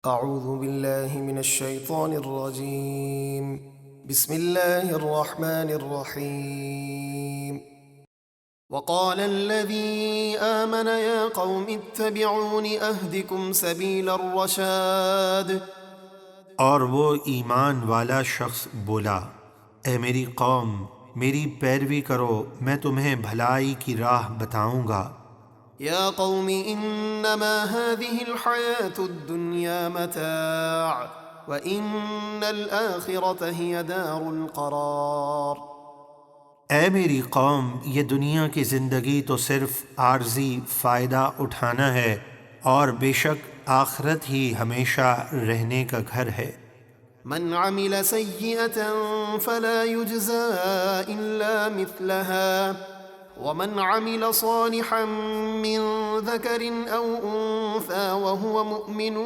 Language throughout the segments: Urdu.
أعوذ بالله من الشيطان الرجيم. بسم الله الرحمن الرحيم. وقال الذي آمن يا قوم اتبعون أهدكم سبيل الرشاد. اور وہ ایمان والا شخص بولا، اے میری قوم میری پیروی کرو، میں تمہیں بھلائی کی راہ بتاؤں گا۔ يا قوم إنما هذه الحياة الدنيا متاع وإن الآخرة هي دار القرار. اے میری قوم، یہ دنیا کی زندگی تو صرف عارضی فائدہ اٹھانا ہے، اور بے شک آخرت ہی ہمیشہ رہنے کا گھر ہے۔ من عمل سيئة فلا يجزى إلا مثلها ومن عمل صالحا من ذكر أو أنثى وهو مؤمن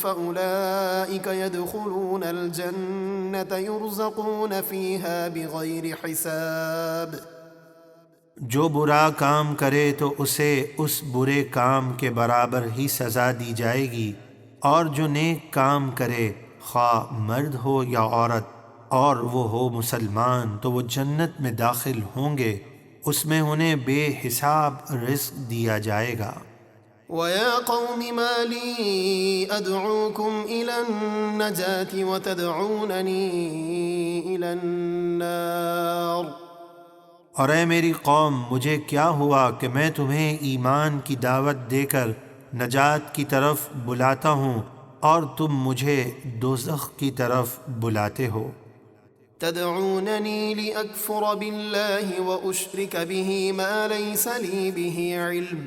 فأولئك يدخلون الجنة يرزقون فيها بغير حساب. جو برا کام کرے تو اسے اس برے کام کے برابر ہی سزا دی جائے گی، اور جو نیک کام کرے خواہ مرد ہو یا عورت اور وہ ہو مسلمان تو وہ جنت میں داخل ہوں گے، اس میں انہیں بے حساب رزق دیا جائے گا۔ وَيَا قَوْمِ مَا لِي أَدْعُوكُمْ إِلَى النَّجَاةِ وَتَدْعُونَنِي إِلَى النَّارِ. اور اے میری قوم، مجھے کیا ہوا کہ میں تمہیں ایمان کی دعوت دے کر نجات کی طرف بلاتا ہوں اور تم مجھے دوزخ کی طرف بلاتے ہو۔ تدعونني لأكفر بالله وأشرك به ما ليس لي به علم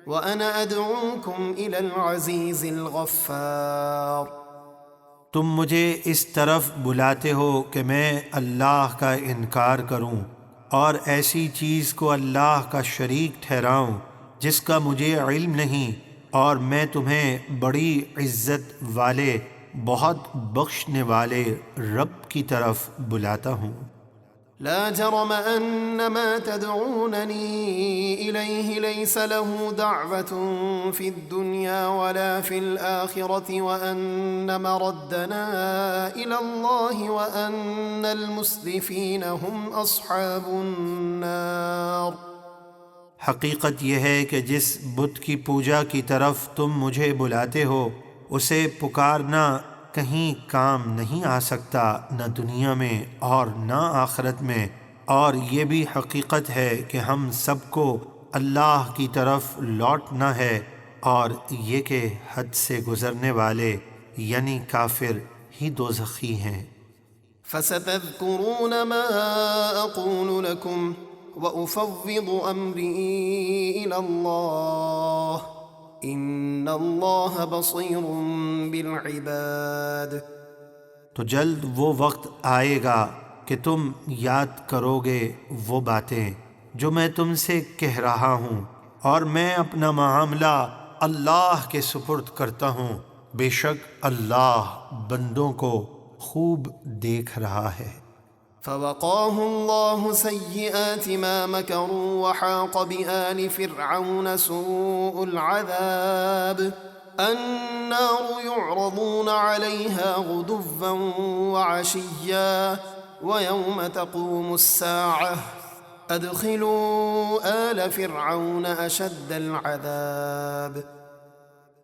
وأنا أدعوكم إلى العزيز الغفار. تم مجھے اس طرف بلاتے ہو کہ میں اللہ کا انکار کروں اور ایسی چیز کو اللہ کا شریک ٹھہراؤں جس کا مجھے علم نہیں، اور میں تمہیں بڑی عزت والے بہت بخشنے والے رب کی طرف بلاتا ہوں۔ لا جرم أن ما تدعونني إليه ليس له دعوة في الدنيا ولا في الآخرة وأن مردنا إلى الله وأن المسرفين هم أصحاب النار. حقیقت یہ ہے کہ جس بت کی پوجا کی طرف تم مجھے بلاتے ہو اسے پکارنا کہیں کام نہیں آ سکتا، نہ دنیا میں اور نہ آخرت میں، اور یہ بھی حقیقت ہے کہ ہم سب کو اللہ کی طرف لوٹنا ہے، اور یہ کہ حد سے گزرنے والے یعنی کافر ہی دوزخی ہیں۔ فستذكرون ما أقول لكم وأفوض أمري إلى الله إن الله بصير بالعباد. تو جلد وہ وقت آئے گا کہ تم یاد کرو گے وہ باتیں جو میں تم سے کہہ رہا ہوں، اور میں اپنا معاملہ اللہ کے سپرد کرتا ہوں، بے شک اللہ بندوں کو خوب دیکھ رہا ہے۔ فوقاه الله سيئات ما مكروا وحاق بآل فرعون سوء العذاب. النار يعرضون عليها غدوا وعشيا ويوم تقوم الساعة أدخلوا آل فرعون أشد العذاب.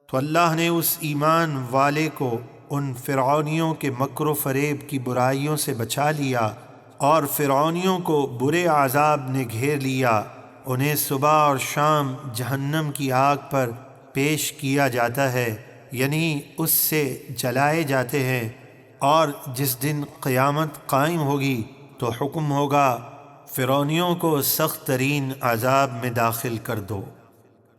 تو اللہ نے اس ایمان والے کو ان فرعونیوں کے مکر و فریب کی برائیوں سے بچا لیا، اور فرعونیوں کو برے عذاب نے گھیر لیا، انہیں صبح اور شام جہنم کی آگ پر پیش کیا جاتا ہے، یعنی اس سے جلائے جاتے ہیں، اور جس دن قیامت قائم ہوگی تو حکم ہوگا فرعونیوں کو سخت ترین عذاب میں داخل کر دو۔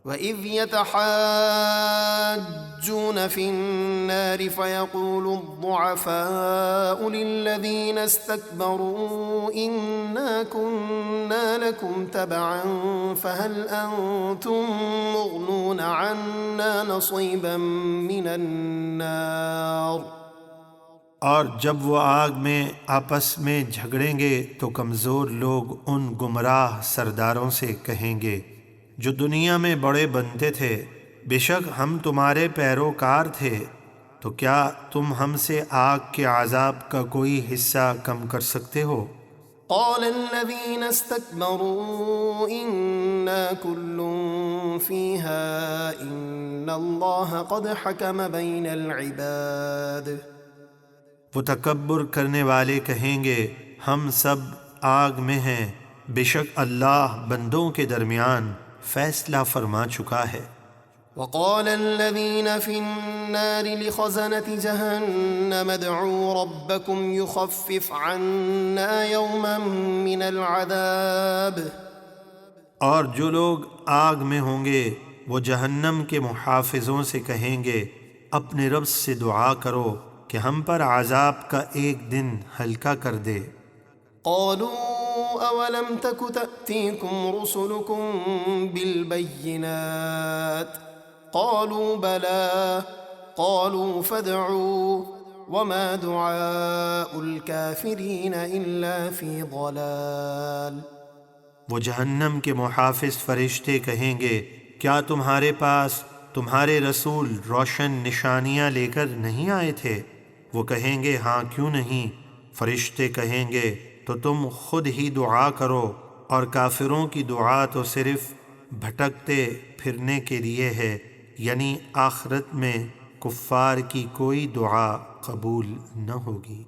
وَإِذْ يَتَحَاجُّونَ فِي النَّارِ فَيَقُولُ الضُّعَفَاءُ لِلَّذِينَ اسْتَكْبَرُوا إِنَّا كُنَّا لَكُمْ تَبَعًا فَهَلْ أَنْتُمْ مُغْنُونَ عَنَّا نَصِيبًا مِّنَ النَّارِ. اور جب وہ آگ میں آپس میں جھگڑیں گے تو کمزور لوگ ان گمراہ سرداروں سے کہیں گے جو دنیا میں بڑے بنتے تھے، بے شک ہم تمہارے پیروکار تھے، تو تو کیا تم ہم سے آگ کے عذاب کا کوئی حصہ کم کر سکتے ہو؟ قال الذين استكبروا إنا كل فيها إن الله قد حكم بين العباد۔ وہ تکبر کرنے والے کہیں گے ہم سب آگ میں ہیں، بے شک اللہ بندوں کے درمیان فیصلہ فرما چکا ہے۔ وقال الذين في النار لخزنة جهنم ادعوا ربكم يخفف عنا يوما من العذاب۔ اور جو لوگ آگ میں ہوں گے وہ جہنم کے محافظوں سے کہیں گے اپنے رب سے دعا کرو کہ ہم پر عذاب کا ایک دن ہلکا کر دے۔ قالوا اولم تك تأتيكم رسلكم بالبينات قالوا بلى قالوا فادعوا وما دعاء الكافرين إلا في ضلال۔ وہ جہنم کے محافظ فرشتے کہیں گے کیا تمہارے پاس تمہارے رسول روشن نشانیاں لے کر نہیں آئے تھے؟ وہ کہیں گے ہاں کیوں نہیں۔ فرشتے کہیں گے تو تم خود ہی دعا کرو، اور کافروں کی دعا تو صرف بھٹکتے پھرنے کے لیے ہے، یعنی آخرت میں کفار کی کوئی دعا قبول نہ ہوگی۔